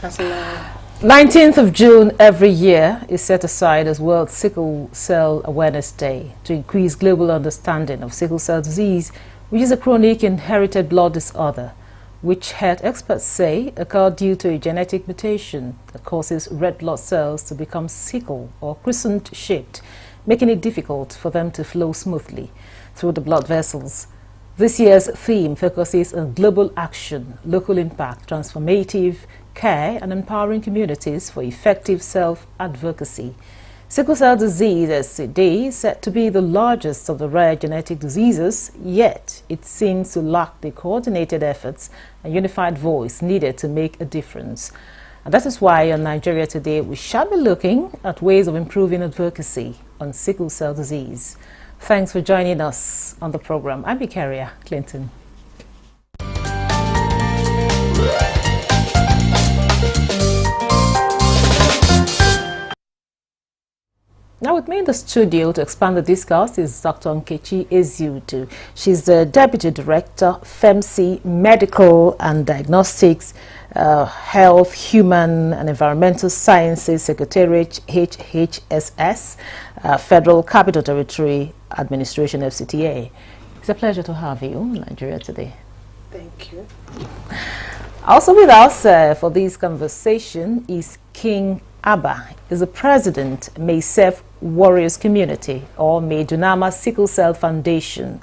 19th of June every year is set aside as World Sickle Cell Awareness Day to increase global understanding of sickle cell disease, which is a chronic inherited blood disorder, which health experts say occurred due to a genetic mutation that causes red blood cells to become sickle or crescent-shaped, making it difficult for them to flow smoothly through the blood vessels. This year's theme focuses on global action, local impact, transformative care, and empowering communities for effective self-advocacy. Sickle cell disease, SCD, is said to be the largest of the rare genetic diseases, yet it seems to lack the coordinated efforts and unified voice needed to make a difference. And that is why on Nigeria Today we shall be looking at ways of improving advocacy on sickle cell disease. Thanks for joining us on the program. I'm Ikaria Clinton. Now with me in the studio to expand the discourse is Dr. Nkechi Eziudu. She's the Deputy Director, FEMC Medical and Diagnostics, Health, Human and Environmental Sciences Secretariat, HHSS, Federal Capital Territory Administration, FCTA. It's a pleasure to have you in Nigeria Today. Thank you. Also with us for this conversation is King Abba. Is the president Maysef Warriors Community or Maydunama Sickle Cell Foundation.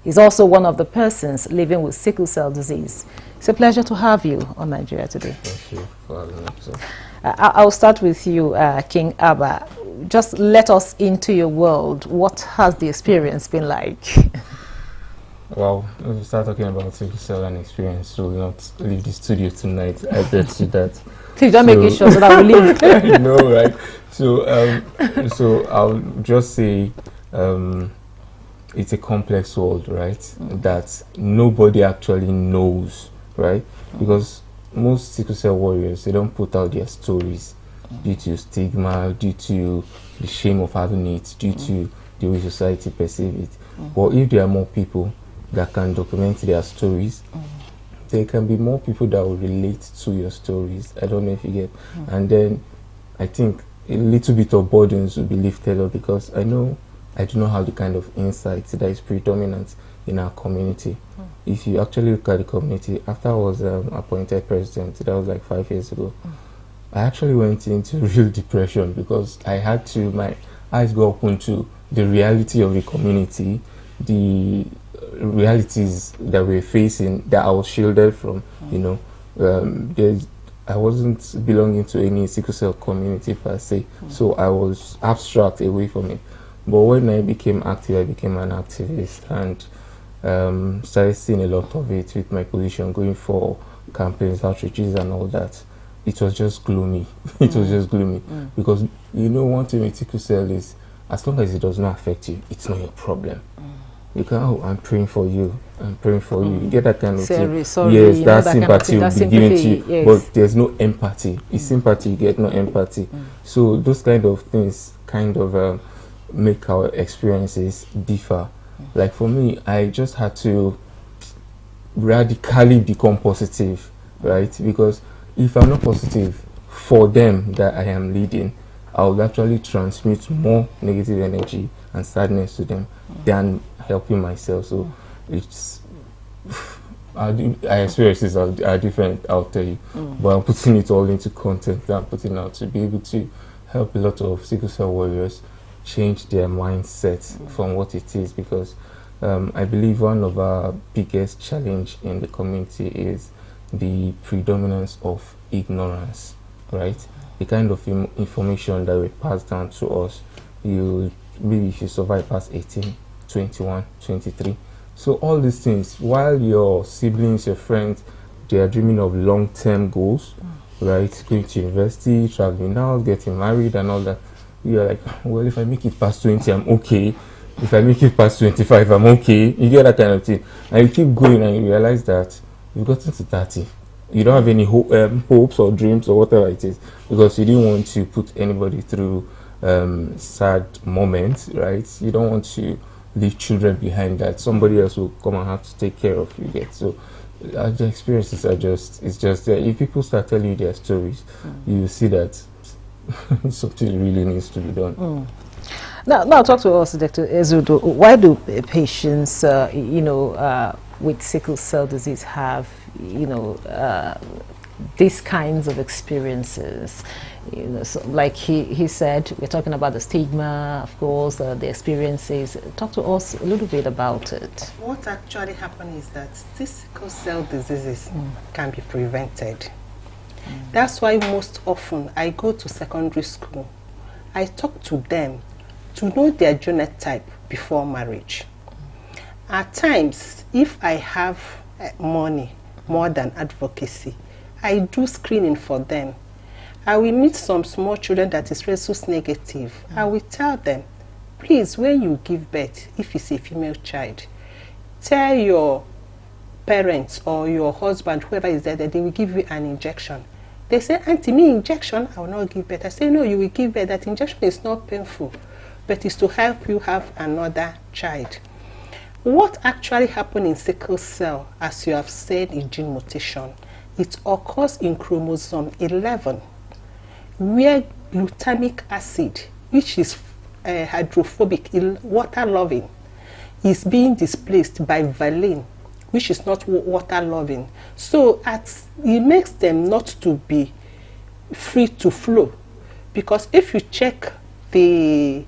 He's also one of the persons living with sickle cell disease. It's a pleasure to have you on Nigeria Today. Thank you for having me. I'll start with you, King Abba. Just let us into your world. What has the experience been like? Well, if we start talking about sickle cell and experience, we will not leave the studio tonight. I bet you that. Please don't make it short so that we leave. I know, right? So I'll just say it's a complex world, right? That nobody actually knows, right? Because most sickle cell warriors, they don't put out their stories due to stigma, due to the shame of having it, due to the way society perceives it. But if there are more people that can document their stories, there can be more people that will relate to your stories. I don't know if you get. And then I think a little bit of burdens will be lifted up, because I do not have the kind of insight that is predominant in our community. If you actually look at the community, after I was appointed president, that was like 5 years ago, I actually went into real depression because I had to, my eyes go open to the reality of the community, the realities that we're facing that I was shielded from. I wasn't belonging to any sickle cell community per se, so I was abstract away from it. But when I became active, I became an activist and started seeing a lot of it with my position, going for campaigns, outreaches and all that. It was just gloomy. It was just gloomy because one thing with sickle cell is, as long as it does not affect you, it's not your problem. You can, I'm praying for you, I'm praying for you. You get that kind of thing. Sorry, yes, that sympathy will be given to you, yes. but there's no empathy. It's sympathy, you get no empathy. So those kind of things kind of make our experiences differ. Like for me, I just had to radically become positive, right? Because if I'm not positive for them that I am leading, I will actually transmit more negative energy and sadness to them than helping myself. So it's our experiences are different, I'll tell you, but I'm putting it all into content that I'm putting out to be able to help a lot of sickle cell warriors change their mindset from what it is, because I believe one of our biggest challenge in the community is the predominance of ignorance, right? The kind of information that we pass down to us, maybe if you survive past 18, 21, 23. So all these things, while your siblings, your friends, they are dreaming of long-term goals, right? Going to university, traveling out, getting married and all that. You're like, well, if I make it past 20, I'm okay. If I make it past 25, I'm okay. You get that kind of thing. And you keep going and you realize that you've gotten to 30. You don't have any hopes or dreams or whatever it is, because you didn't want to put anybody through sad moments, right? You don't want to leave children behind that somebody else will come and have to take care of, you get. So The experiences are it's just if people start telling you their stories, you see that something really needs to be done. Now talk to us, Dr. Ezudo. Why do patients, with sickle cell disease have, these kinds of experiences? So like he said, we're talking about the stigma, of course, the experiences. Talk to us a little bit about it. What actually happens is that these sickle cell diseases can be prevented. That's why most often I go to secondary school. I talk to them to know their genotype before marriage. At times, if I have money more than advocacy, I do screening for them. I will meet some small children that is rhesus negative. I will tell them, please, when you give birth, if it's a female child, tell your parents or your husband, whoever is there, that they will give you an injection. They say, Auntie, me injection, I will not give birth. I say, no, you will give birth. That injection is not painful, but it's to help you have another child. What actually happens in sickle cell, as you have said, in gene mutation, it occurs in chromosome 11, where glutamic acid, which is hydrophobic, water-loving, is being displaced by valine, which is not water-loving. So it makes them not to be free to flow. Because if you check the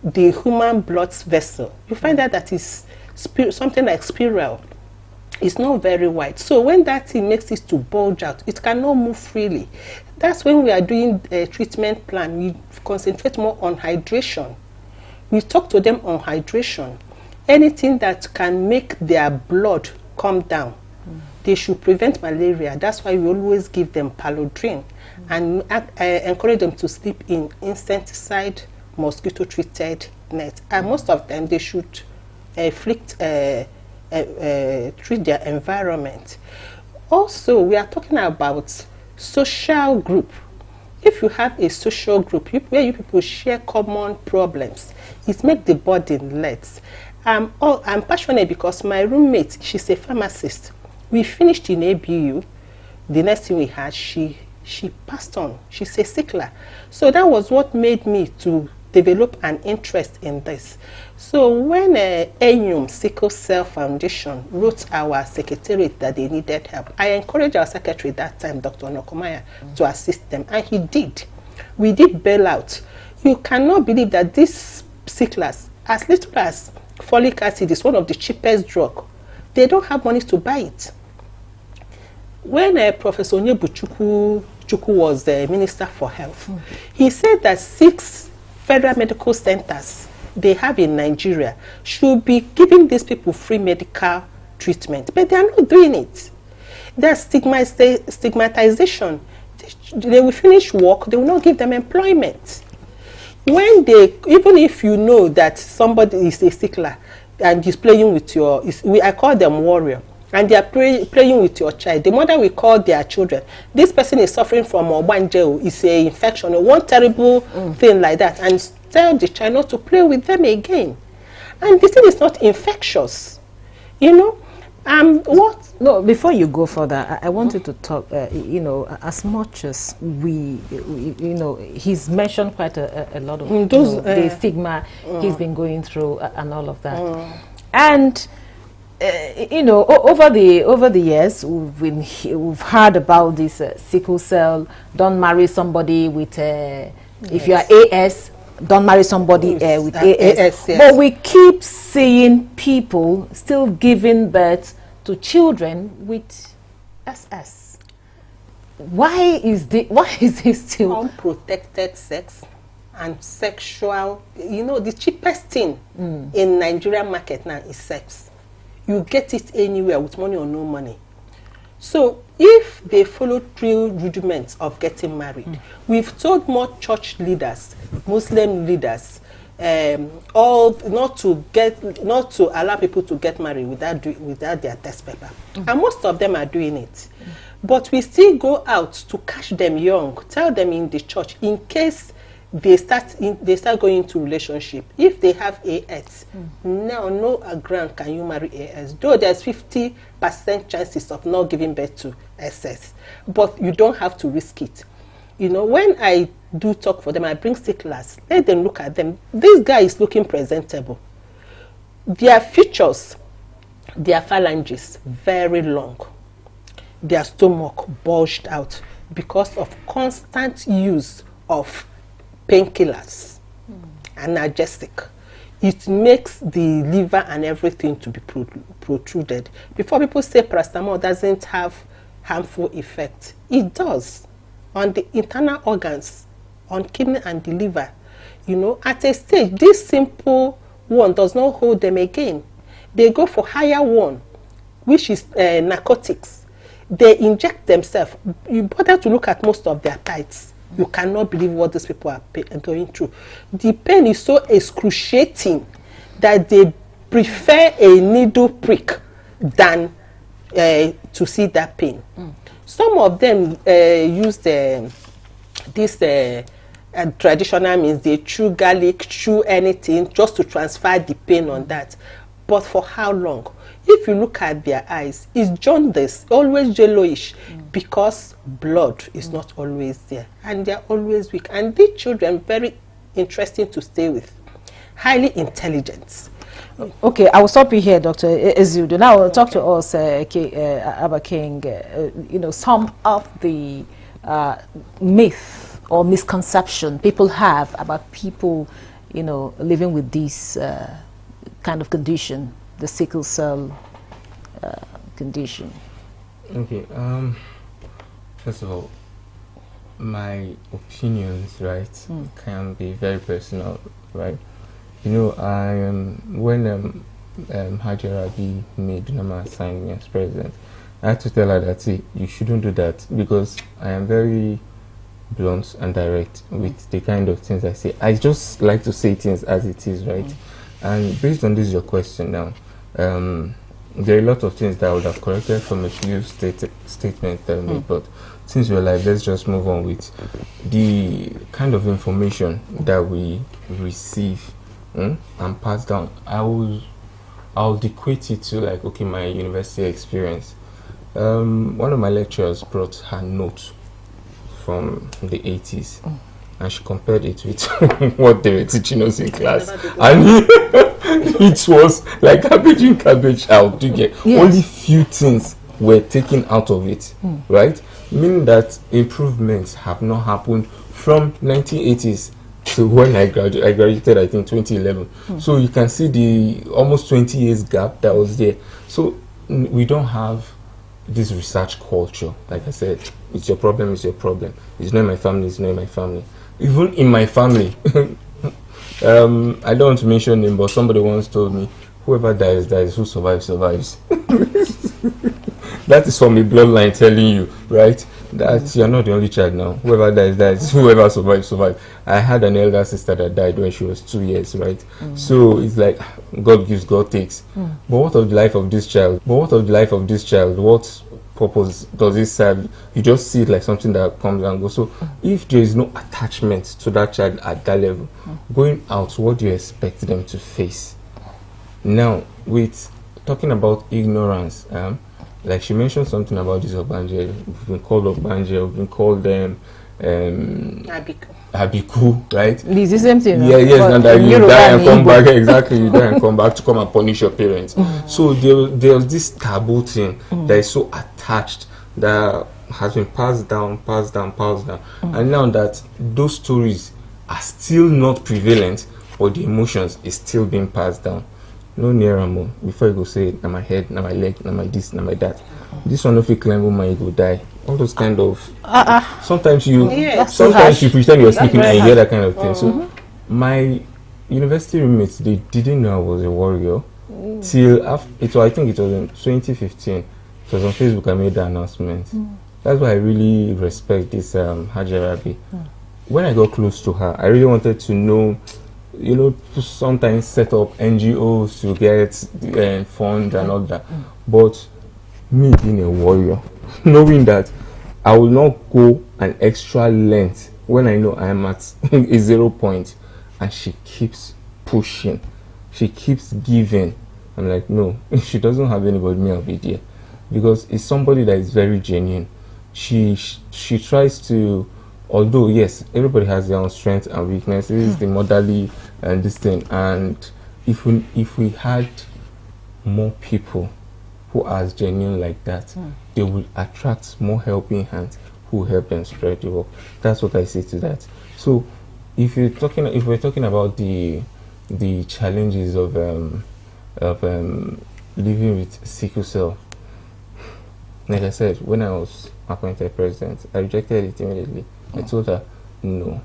human blood vessel, you find out that is something like spiral. It's not very wide. So when that thing makes it to bulge out, it cannot move freely. That's when we are doing a treatment plan. We concentrate more on hydration. We talk to them on hydration. Anything that can make their blood come down, they should prevent malaria. That's why we always give them Palodrin and encourage them to sleep in insecticide, mosquito-treated net. And most of them, they should treat their environment. Also, we are talking about social group. If you have a social group where you people share common problems, it makes the burden less. I'm passionate because my roommate, she's a pharmacist. We finished in ABU. The next thing we had, she passed on. She's a sickler. So that was what made me to develop an interest in this. So when ENUM Sickle Cell Foundation wrote our secretariat that they needed help, I encouraged our secretary that time, Dr. Nokomaya, to assist them, and he did. We did bailout. You cannot believe that these sicklers, as little as folic acid is one of the cheapest drugs, they don't have money to buy it. When Professor Onyebuchukwu was the Minister for Health, he said that 6 federal medical centers they have in Nigeria should be giving these people free medical treatment, but they are not doing it. There's stigmatization. They will finish work, they will not give them employment. When even if you know that somebody is a sickler and is playing with I call them warrior, and they are playing with your child, the mother will call their children. This person is suffering from Obanjeo, it's an infection, one terrible thing like that, and tell the child not to play with them again. And this thing is not infectious, what? No, before you go further, I wanted to talk, as much as he's mentioned quite a lot of the stigma he's been going through and all of that. And, over the years, we've heard about this sickle cell, don't marry somebody with, if you are AS, don't marry somebody with AS. Yes. But we keep seeing people still giving birth to children with SS. Why is this still unprotected sex and sexual? The cheapest thing in Nigerian market now is sex. You get it anywhere with money or no money. So if they follow 3 rudiments of getting married, we've told more church leaders, Muslim leaders, all not to allow people to get married without their test paper. And most of them are doing it. But we still go out to catch them young, tell them in the church, in case they start going into relationship. If they have AS, now no ground can you marry AS. Though there's 50% chances of not giving birth to SS, but you don't have to risk it. You know, when I do talk for them, I bring sticklers. Let them look at them. This guy is looking presentable. Their features, their phalanges very long. Their stomach bulged out because of constant use of painkillers, analgesic. It makes the liver and everything to be protruded. Before people say paracetamol doesn't have harmful effect, it does on the internal organs, on kidney and the liver. You know, at a stage, this simple one does not hold them again. They go for higher one, which is narcotics. They inject themselves. You bother to look at most of their tithes. You cannot believe what these people are going through. The pain is so excruciating that they prefer a needle prick than to see that pain. Some of them use this traditional means. They chew garlic, chew anything just to transfer the pain on that. But for how long? If you look at their eyes, it's jaundice, always yellowish, because blood is not always there. And they're always weak. And these children, very interesting to stay with. Highly intelligent. Okay, I will stop you here, Dr. Ezeudu. Now, talk to us, Abba King. You know, some of the myth or misconception people have about people, you know, living with this kind of condition, the sickle cell condition. Okay, first of all, my opinions, right, can be very personal, right? You know, when Haji Rabi made Nama sign me as president, I had to tell her that, see, you shouldn't do that, because I am very blunt and direct with the kind of things I say. I just like to say things as it is, right? And based on this, your question now, there are a lot of things that I would have corrected from a few statements that I made, but since we're like, let's just move on with the kind of information that we receive and pass down. I'll equate it to, like, okay, my university experience. One of my lecturers brought her note from the 80s, and she compared it with what they were teaching us in class, and it was like cabbage in, cabbage out. You get only few things were taken out of it, right? Meaning that improvements have not happened from 1980s to when I graduated, I think 2011. So you can see the almost 20 years gap that was there. So we don't have this research culture. Like I said, it's your problem, it's your problem. It's not in my family, it's not in my family. Even in my family, I don't want to mention name, but somebody once told me, whoever dies, dies, who survives, survives. That is from the bloodline telling you, right, that you're not the only child now. Whoever dies, dies, whoever survives, survives. I had an elder sister that died when she was 2 years, right? So it's like, God gives, God takes. But what of the life of this child? What purpose does it serve? You just see it like something that comes and goes. So if there is no attachment to that child at that level, going out, what do you expect them to face? Now, with talking about ignorance, like she mentioned something about this Obanje. We've been called Obanje, we've been called Abiku, right? It's the same thing. Yeah, yes, and that you die and come back. Exactly, you die and come back to come and punish your parents. So there's this taboo thing that is so attached, that has been passed down. And now that those stories are still not prevalent, but the emotions is still being passed down. No nearer more. Before you go say, na my head, na my leg, na my this, na my that. This one, if you climb over, you go die. All those kind of. Sometimes you pretend you're sleeping and you hear that kind of thing. So my university roommates, they didn't know I was a warrior till after. I think it was in 2015. It was on Facebook. I made the announcement. That's why I really respect this Haji Rabi. When I got close to her, I really wanted to know. You know, to sometimes set up NGOs to get funds and all that. But me being a warrior, knowing that I will not go an extra length when I know I am at a 0 point, and she keeps pushing, she keeps giving, I'm like, no, if she doesn't have anybody, me, I'll be there. Because it's somebody that is very genuine. She tries to, although yes, everybody has their own strengths and weaknesses. This is the motherly and this thing. And if we had more people who are as genuine like that, they will attract more helping hands who will help them spread the work. That's what I say to that. So if we're talking about the challenges of living with sickle cell, like I said, when I was appointed president, I rejected it immediately. I told her, no.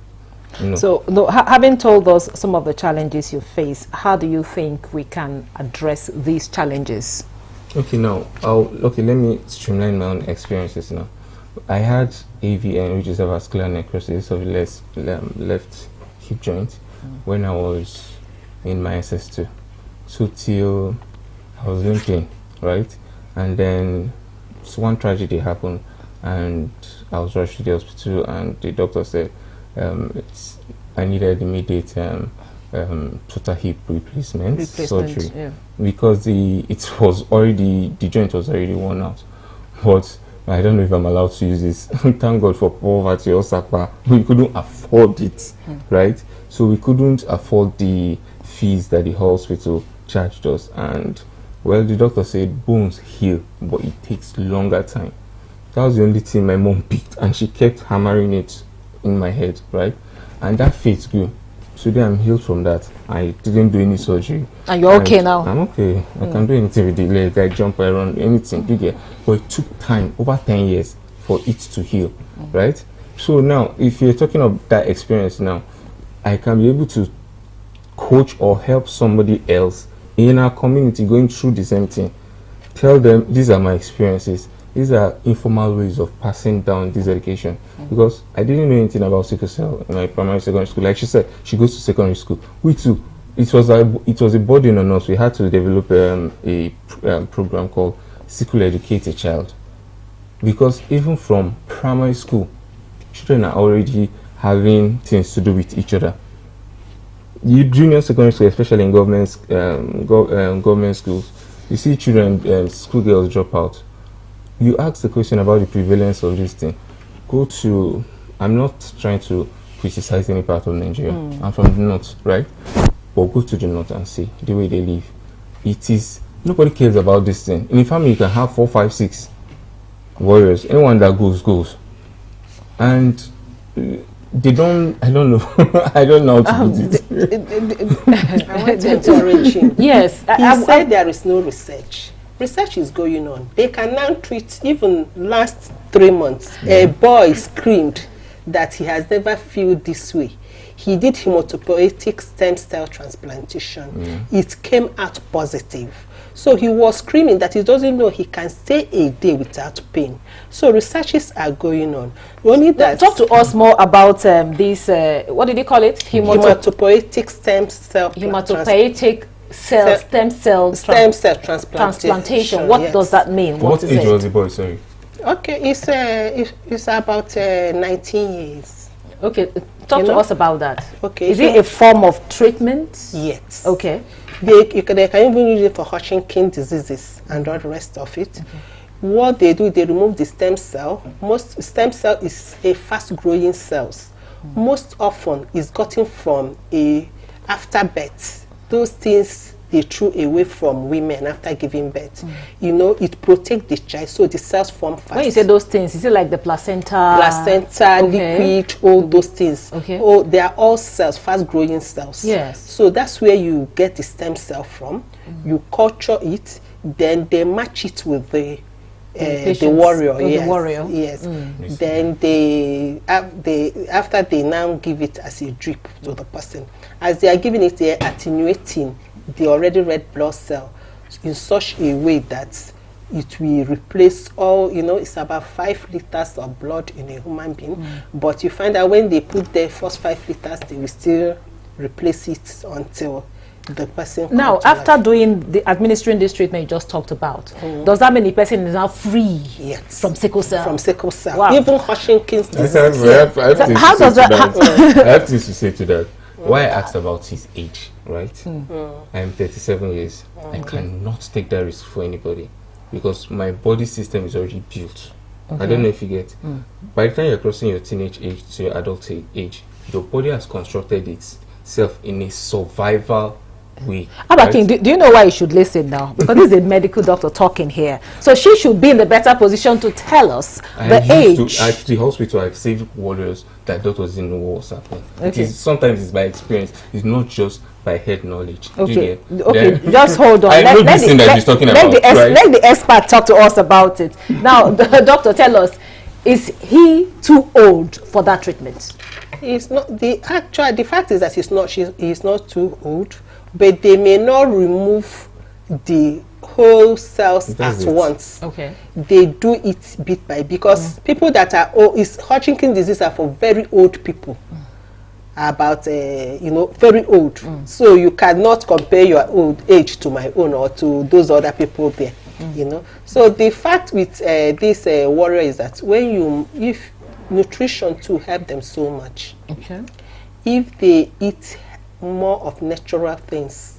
So, having told us some of the challenges you face, how do you think we can address these challenges? Okay, now, let me streamline my own experiences now. I had AVN, which is a vascular necrosis of the left hip joint, when I was in my SS2. So till I was limping, right? And then one tragedy happened, and I was rushed to the hospital, and the doctor said I needed immediate total hip replacement surgery, because the joint was already worn out. But I don't know if I'm allowed to use this. Thank God for poverty or SAPA. We couldn't afford it, right? So we couldn't afford the fees that the hospital charged us, and well, the doctor said bones heal, but it takes longer time. That was the only thing my mom picked, and she kept hammering it in my head, right? And that faith grew. Today I'm healed from that. I didn't do any surgery. And you're okay now? I'm okay. I can do anything with the leg. I jump around, anything. You get. But it took time, over 10 years, for it to heal, right? So now, if you're talking about that experience now, I can be able to coach or help somebody else in our community going through the same thing. Tell them, these are my experiences. These are informal ways of passing down this education. Because I didn't know anything about sickle cell in my primary, secondary school. Like she said, she goes to secondary school. We too, it was a burden on us. We had to develop a program called Sickle Educate a Child. Because even from primary school, children are already having things to do with each other. Junior secondary school, especially in government schools, you see children, schoolgirls drop out. You ask the question about the prevalence of this thing. I'm not trying to criticize any part of Nigeria. I'm from the north, right? But go to the north and see the way they live. Nobody cares about this thing. In a family, you can have 4, 5, 6 warriors. Anyone that goes. And they don't, I don't know. I don't know how to put it. I want to encourage him. Yes. He said there is no research. Research is going on. They can now treat, even last 3 months, a boy screamed that he has never felt this way. He did hematopoietic stem cell transplantation. It came out positive. So he was screaming that he doesn't know he can stay a day without pain. So researches are going on. Only that. Talk to us more about this, what did you call it? Hematopoietic stem cell Hematopoietic stem cell transplantation. What does that mean? What age was the boy, sorry? Okay, it's about 19 years. Okay, talk to us about that. Okay. Is it a form of treatment? Yes. Okay. They can even use it for Hodgkin's diseases and all the rest of it. Okay. What they do, they remove the stem cell. Most stem cell is a fast-growing cells. Most often is gotten from after birth. Those things they threw away from women after giving birth. You know, it protects the child, so the cells form fast. When you say those things, is it like the placenta? Liquid, all those things. Okay. Oh, they are all cells, fast-growing cells. Yes. So that's where you get the stem cell from. You culture it, then they match it with the warrior. Yes. The warrior. Yes. Then after they now give it as a drip to the person. As they are giving it, they are attenuating the already red blood cell in such a way that it will replace all, it's about 5 liters of blood in a human being. But you find that when they put the first 5 liters, they will still replace it until the person. Now, after administering this treatment you just talked about, does that mean the person is now free from sickle cell? From sickle cell. Wow. Even Hodgkin's disease. How does that? I have things to say to that. Why I asked about his age, right? I am 37 years. I cannot take that risk for anybody because my body system is already built. I don't know if you get. By the time you're crossing your teenage age to your adult age, your body has constructed itself in a survival way. Abba King, do you know why you should listen now? Because this is a medical doctor talking here. So she should be in the better position to tell us the age. At the hospital, I've saved warriors that doctors didn't know what was happening. Sometimes it's by experience. It's not just by head knowledge. Okay, just hold on. Let the expert talk to us about it. Now, the doctor, tell us, is he too old for that treatment? He's not. The fact is that he's not too old, but they may not remove the whole cells at once. Okay. They do it bit by bit because people that are Hodgkin's disease are for very old people. About very old. So you cannot compare your old age to my own or to those other people there. So the fact with this warrior is that if nutrition to help them so much. Okay. If they eat more of natural things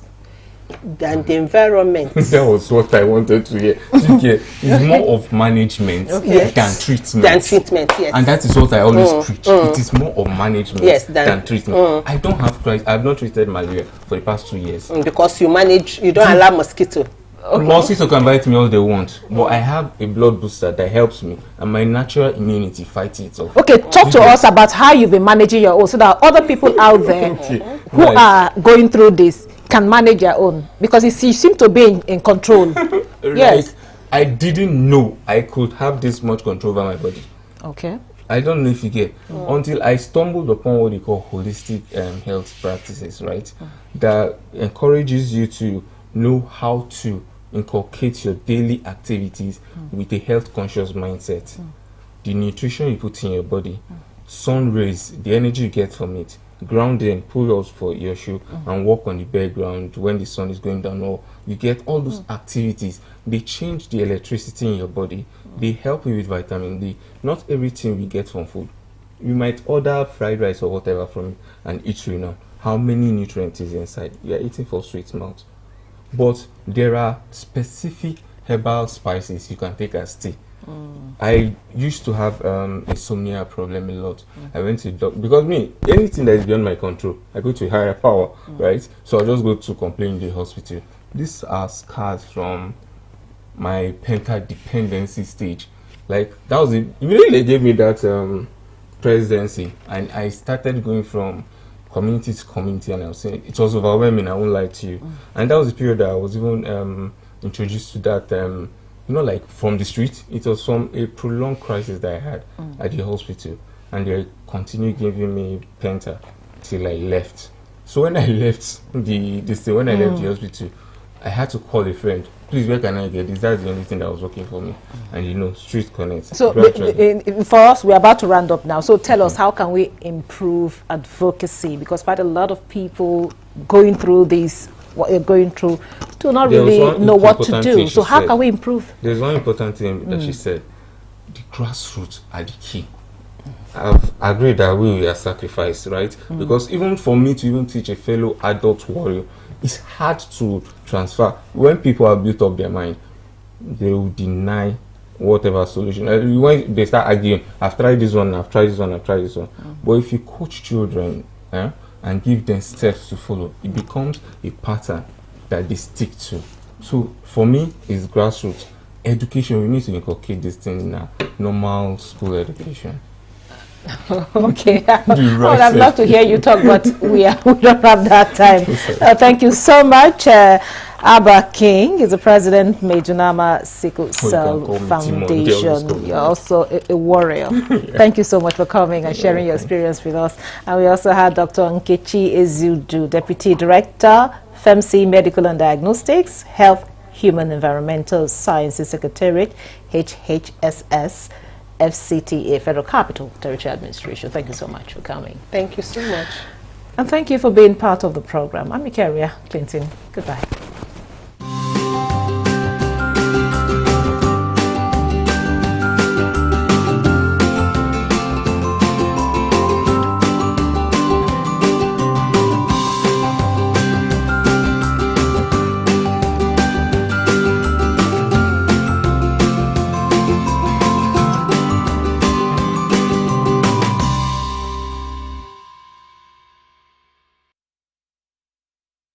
than the environment. That was what I wanted to hear. It's more of management than treatment. Yes. And that is what I always preach. It is more of management than treatment. I don't have I've not treated malaria for the past 2 years. Because you don't allow mosquito. Mosquito can bite me all they want, but I have a blood booster that helps me, and my natural immunity fights it off. Okay, talk to us about how you've been managing your own, so that other people out there who are going through this can manage their own, because you seem to be in control. Yes. I didn't know I could have this much control over my body. Okay. I don't know if you get until I stumbled upon what they call holistic health practices, right? That encourages you to know how to inculcate your daily activities with a health conscious mindset. The nutrition you put in your body, sun rays, the energy you get from it, grounding, pull ups for your shoe, and walk on the bare ground when the sun is going down, or you get all those activities. They change the electricity in your body. They help you with vitamin D. Not everything we get from food. You might order fried rice or whatever from it and eat now. How many nutrients is inside? You are eating for sweet mouth. But there are specific herbal spices you can take as tea. I used to have insomnia problem a lot. I went to doctor because anything that is beyond my control, I go to a higher power, right? So I just go to complain in the hospital. These are scars from my penta dependency stage. Like that was it. Immediately they gave me that presidency, and I started going from community to community, and I was saying it was overwhelming. I won't lie to you. And that was the period that I was even introduced to that. Like from the street. It was from a prolonged crisis that I had at the hospital, and they continued giving me penta till I left. So when I left the hospital, I had to call a friend. Please, where can I get this? That's the only thing that was working for me. And Street Connect. So for us, we're about to round up now. So tell us, how can we improve advocacy? Because quite a lot of people going through this, what you're going through, do not really know what to do. So how can we improve? There's one important thing that she said. The grassroots are the key. I've agreed that we are sacrificed, right? Because even for me to even teach a fellow adult warrior, it's hard to transfer. When people have built up their mind, they will deny whatever solution. When they start arguing, I've tried this one, I've tried this one, I've tried this one. But if you coach children and give them steps to follow, it becomes a pattern that they stick to. So for me, it's grassroots. Education, we need to inculcate this thing in our normal school education. Okay, I'd love to hear you talk, but we don't have that time. Thank you so much. Abba King is the president, Mejunama Sickle Cell Foundation. You're also a warrior. Thank you so much for coming and sharing your experience with us. And we also had Dr. Nkechi Ezudu, Deputy Director, FEMC Medical and Diagnostics, Health, Human Environmental Sciences Secretariat, HHSS, FCTA, Federal Capital Territory Administration. Thank you so much for coming. Thank you so much. And thank you for being part of the program. I'm Ikeria Clinton. Goodbye.